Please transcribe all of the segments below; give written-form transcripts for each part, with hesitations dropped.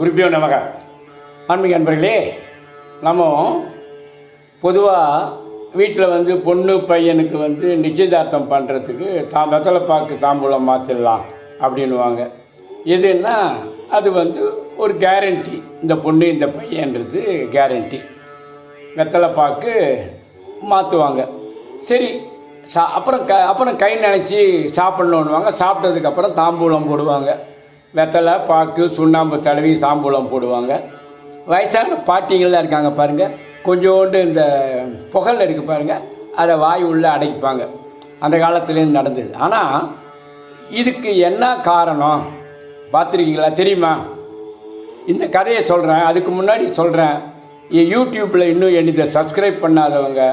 குருபியோ நமக. ஆன்மீக அன்பர்களே, நம்ம பொதுவாக வீட்டில் பொண்ணு பையனுக்கு நிச்சயதார்த்தம் பண்ணுறதுக்கு வெத்தலை பாக்கு தாம்பூலம் மாற்றிடலாம் அப்படின்வாங்க. எதுன்னா அது ஒரு கேரண்டி, இந்த பொண்ணு இந்த பையன்றது கேரண்டி. வெத்தலை பாக்கு மாற்றுவாங்க. சரி, அப்புறம் கை நினச்சி சாப்பிட்ணுன்னுவாங்க. சாப்பிட்டதுக்கப்புறம் தாம்பூலம் போடுவாங்க. வெத்தலை பாக்கு சுண்ணாம்பு தடவி தாம்பூலம் போடுவாங்க. வயசான பாட்டிங்கள்லாம் இருக்காங்க பாருங்கள், கொஞ்சோண்டு இந்த புகழ் இருக்குது பாருங்கள், அதை வாய் உள்ளே அடைப்பாங்க. அந்த காலத்துலேருந்து நடந்தது. ஆனால் இதுக்கு என்ன காரணம் பார்த்துருக்கீங்களா, தெரியுமா? இந்த கதையை சொல்கிறேன். அதுக்கு முன்னாடி சொல்கிறேன், யூடியூப்பில் இன்னும் என்னை சப்ஸ்கிரைப் பண்ணாதவங்க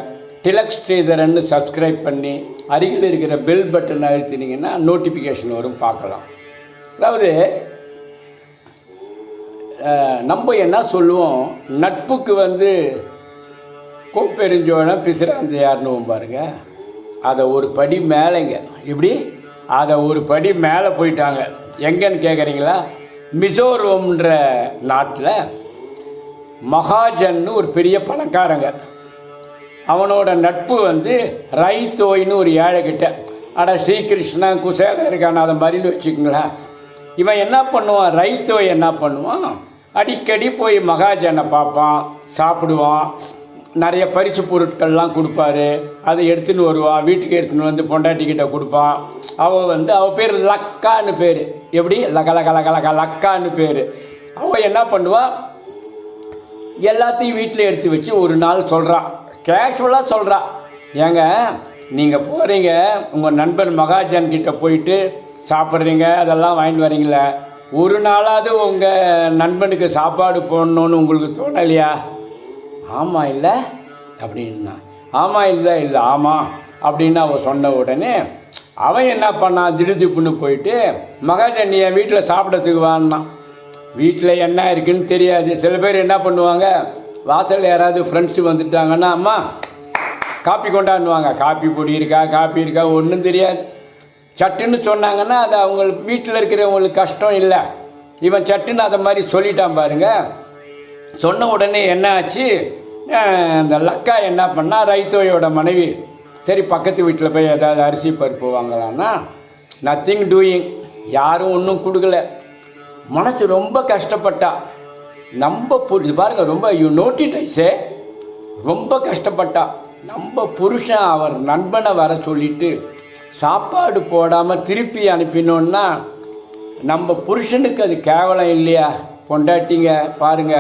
டிலக் ஸ்ரீதரன்னு சப்ஸ்கிரைப் பண்ணி அருகில் இருக்கிற பெல் பட்டன் அழுத்தினீங்கன்னா நோட்டிஃபிகேஷன் வரும், பார்க்கலாம். அதாவது நம்ம என்ன சொல்லுவோம், நட்புக்கு கோப்பெருஞ்சோழன் பிசிராந்தையார்னு பாருங்க. அதை ஒரு படி மேலேங்க, இப்படி அதை ஒரு படி மேலே போயிட்டாங்க. எங்கன்னு கேட்குறீங்களா? மிசோரம்ன்ற நாட்டில் மகாஜன்னு ஒரு பெரிய பணக்காரங்க. அவனோட நட்பு ரைத்தோயின்னு ஒரு ஏழைக்கிட்ட. அட ஸ்ரீகிருஷ்ணன் குசேலம் இருக்கான அதை மாதிரின்னு வச்சுக்கோங்களேன். இவன் என்ன பண்ணுவான், ரைத்தோய் என்ன பண்ணுவான், அடிக்கடி போய் மகாஜனை பார்ப்பான், சாப்பிடுவான், நிறைய பரிசு பொருட்கள்லாம் கொடுப்பாரு. அதை எடுத்துன்னு வருவான், வீட்டுக்கு எடுத்துன்னு பொண்டாட்டிக்கிட்ட கொடுப்பான். அவள் பேர் லக்கான்னு பேர். எப்படி லக்கான்னு பேர். அவள் என்ன பண்ணுவாள், எல்லாத்தையும் வீட்டில் எடுத்து வச்சு ஒரு நாள் சொல்கிறான், கேஷுவலாக சொல்கிறா, ஏங்க நீங்கள் போகிறீங்க, உங்கள் நண்பன் மகாஜன் கிட்ட போயிட்டு சாப்பிட்றீங்க, அதெல்லாம் வாங்கிட்டு வரீங்களே, ஒரு நாளாவது உங்கள் நண்பனுக்கு சாப்பாடு போடணுன்னு உங்களுக்கு தோணலையா? ஆமாம் இல்லை அப்படின்னா, ஆமாம் இல்லை ஆமாம் அப்படின்னு அவன் சொன்ன உடனே அவன் என்ன பண்ணான், திடுதிப்புன்னு போயிட்டு மகாஜன் நீ என் வீட்டில் சாப்பிட்றதுக்கு வாங்கினான். வீட்டில் என்ன இருக்குன்னு தெரியாது. சில பேர் என்ன பண்ணுவாங்க, வாசலில் யாராவது ஃப்ரெண்ட்ஸு வந்துட்டாங்கன்னா, அம்மா காப்பி கொண்டாடுவாங்க. காப்பி பொடி இருக்கா, காப்பி இருக்கா, ஒன்றும் தெரியாது. சட்டுன்னு சொன்னாங்கன்னா அது அவங்க வீட்டில் இருக்கிறவங்களுக்கு கஷ்டம் இல்லை. இவன் சட்டுன்னு அதை மாதிரி சொல்லிட்டான் பாருங்க. சொன்ன உடனே என்ன ஆச்சு, இந்த லக்கா என்ன பண்ணா, ரைத்தோயோட மனைவி, சரி பக்கத்து வீட்டில் போய் ஏதாவது அரிசி பருப்பு வாங்கலான்னா, நத்திங் டூயிங், யாரும் ஒன்றும் கொடுக்கல. மனசு ரொம்ப கஷ்டப்பட்டா. நம்ம பாருங்க, ரொம்ப நோட்டிட்டைஸே, ரொம்ப கஷ்டப்பட்டா. நம்ம புருஷன் அவர் நண்பனை வர சொல்லிட்டு சாப்பாடு போடாமல் திருப்பி அனுப்பினோன்னா நம்ம புருஷனுக்கு அது கேவலம் இல்லையா? பொண்டாட்டிங்க பாருங்க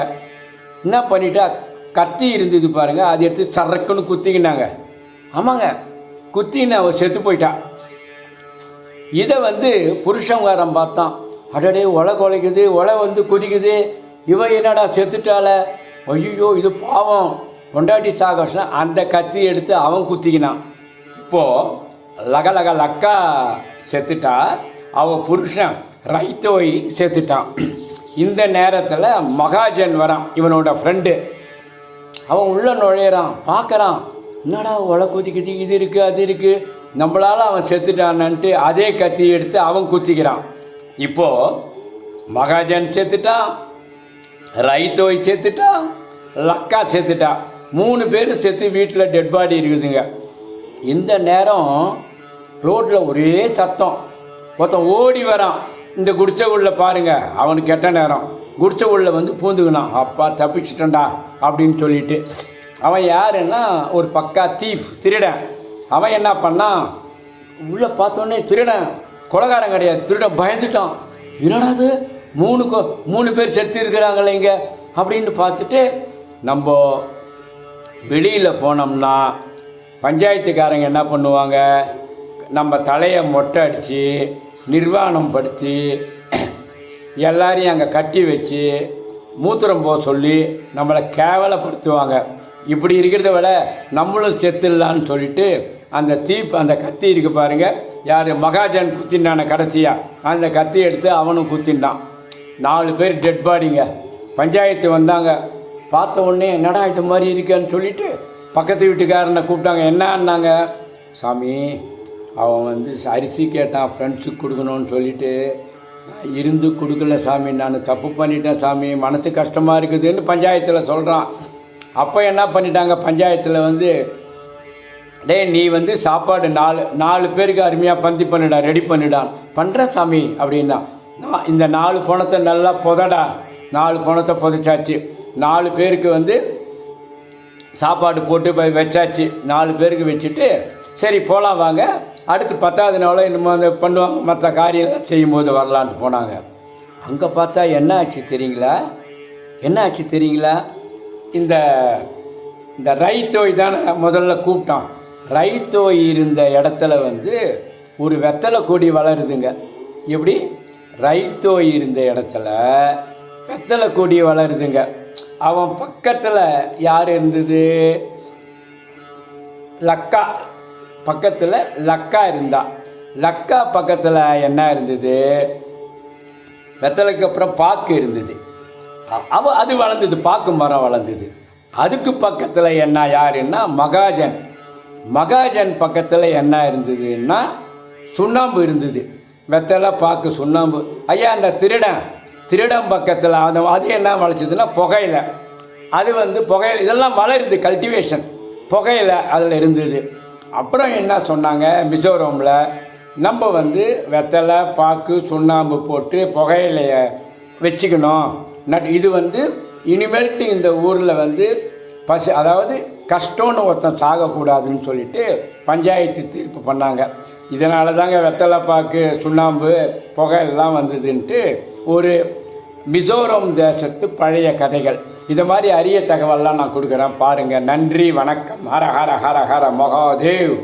என்ன பண்ணிட்டா, கத்தி இருந்தது பாருங்க, அதை எடுத்து சரக்குன்னு குத்திக்கினாங்க. ஆமாங்க, குத்தின்னு அவள் செத்து போயிட்டா. இதை புருஷங்காரன் பார்த்தான், அடடே ஒலை குலைக்குது, ஒலை குதிக்குது, இவன் என்னடா செத்துட்டால, ஐயோ இது பாவம் பொண்டாட்டி சாகசம். அந்த கத்தி எடுத்து அவன் குத்திக்கினான். இப்போது லக்கா செத்துட்டா, அவன் புருஷன் ரைத்தோய் செத்துட்டான். இந்த நேரத்தில் மகாஜன் வரான், இவனோட ஃப்ரெண்டு. அவன் உள்ளே நுழையிறான், பார்க்குறான், என்னடா ஒலை குதிக்குது, இது இருக்குது அது இருக்குது, நம்மளால் அவன் செத்துட்டான்ட்டு அதே கத்தி எடுத்து அவன் குத்திக்கிறான். இப்போது மகாஜன் செத்துட்டான், ரைத்தோய் செத்துட்டான், லக்கா செத்துட்டான். 3 பேர் செத்து வீட்டில் டெட் பாடி இருக்குதுங்க. இந்த நேரம் ரோட்டில் ஒரே சத்தம். ஒருத்தன் ஓடி வரான், இந்த குடிச்சகுள்ள பாருங்க, அவனுக்கு கெட்ட நேரம். குடிச்சகுள்ள பூந்துக்கினான், அப்பா தப்பிச்சிட்டண்டா அப்படின்னு சொல்லிட்டு. அவன் யாருன்னா ஒரு பக்கா தீஃப், திருடன். அவன் என்ன பண்ணான், உள்ளே பார்த்தோன்னே திருடன் கொலைகாரன் கிடையாது, திருடன் பயந்துட்டான். என்னடா அது 3 பேர் செத்து இருக்கிறாங்களே இங்கே அப்படின்னு பார்த்துட்டு, நம்ம வெளியில் போனோம்னா பஞ்சாயத்துக்காரங்க என்ன பண்ணுவாங்க, நம்ம தலையை மொட்டை அடித்து நிர்வாணம் படுத்தி எல்லாரையும் அங்கே கட்டி வச்சு மூத்திரம் போக சொல்லி நம்மளை கேவலப்படுத்துவாங்க. இப்படி இருக்கிறத விட நம்மளும் செத்துடலான்னு சொல்லிட்டு அந்த அந்த கத்தி இருக்குது பாருங்கள், யார் மகாஜன் குத்தினான கடைசியாக, அந்த கத்தி எடுத்து அவனும் குத்தினான். 4 பேர் டெட் பாடிங்க. பஞ்சாயத்து வந்தாங்க, பார்த்த உடனே என்னடா இது மாதிரி இருக்கேன்னு சொல்லிட்டு பக்கத்து வீட்டுக்காரனை கூப்பிட்டாங்க. என்னன்னாங்க, சாமி அவன் அரிசி கேட்டான் ஃப்ரெண்ட்ஸுக்கு கொடுக்கணும்னு சொல்லிட்டு இருந்து கொடுக்கல சாமி, நான் தப்பு பண்ணிட்டேன் சாமி, மனசு கஷ்டமாக இருக்குதுன்னு பஞ்சாயத்தில் சொல்கிறான். அப்போ என்ன பண்ணிட்டாங்க பஞ்சாயத்தில் வந்து, டேய் நீ வந்து சாப்பாடு நாலு பேருக்கு அருமையாக பந்தி பண்ணிடா, ரெடி பண்ணிடான். பண்ணுறேன் சாமி அப்படின்னா, நான் இந்த 4 பணத்தை நல்லா புதடா, 4 பணத்தை புதைச்சாச்சு. 4 பேருக்கு வந்து சாப்பாடு போட்டு வச்சாச்சு. 4 பேருக்கு வச்சுட்டு சரி போகலாம் வாங்க, அடுத்து 10வது நாளோ இன்னும் அந்த பண்ணுவாங்க, மற்ற காரியெல்லாம் செய்யும்போது வரலான்ட்டு போனாங்க. அங்கே பார்த்தா என்ன ஆச்சு தெரியுங்களா, இந்த இந்த ரைத்தோய் தானே முதல்ல கூப்பிட்டான். ரைத்தோய் இருந்த இடத்துல வந்து ஒரு வெத்தலை கொடி வளருதுங்க. எப்படி? ரைத்தோய் இருந்த இடத்துல வெத்தலை கொடி வளருதுங்க. அவன் பக்கத்தில் யார் இருந்தது? லக்கா பக்கத்தில் லக்கா இருந்தா. லக்கா பக்கத்தில் என்ன இருந்தது? வெத்தலைக்கு அப்புறம் பாக்கு இருந்தது. அது வளர்ந்தது, பாக்கு மரம் வளர்ந்தது. அதுக்கு பக்கத்தில் என்ன யாருன்னா மகாஜன் பக்கத்தில் என்ன இருந்ததுன்னா சுண்ணாம்பு இருந்தது. வெத்தலை பாக்கு சுண்ணாம்பு. ஐயா அந்த திருடன் பக்கத்தில் அது என்ன வளைச்சதுன்னா புகையில. அது வந்து புகையில இதெல்லாம் வளருது, கல்டிவேஷன் புகையில அதில் இருந்தது. அப்புறம் என்ன சொன்னாங்க, மிசோரமில் நம்ம வந்து வெத்தலை பாக்கு சுண்ணாம்பு போட்டு புகையிலைய வச்சுக்கணும். இது வந்து இனிமேல்ட்டு இந்த ஊரில் வந்து அதாவது கஷ்டம்னு ஒருத்தன் சாகக்கூடாதுன்னு சொல்லிட்டு பஞ்சாயத்து தீர்ப்பு பண்ணாங்க. இதனால தாங்க வெத்தலை பாக்கு சுண்ணாம்பு புகையெல்லாம் வந்ததுன்ட்டு ஒரு மிசோரம் தேசத்து பழைய கதைகள். இதை மாதிரி அரிய தகவல்லாம் நான் கொடுக்குறேன் பாருங்கள். நன்றி, வணக்கம். ஹர ஹர ஹர ஹர மகாதேவ்.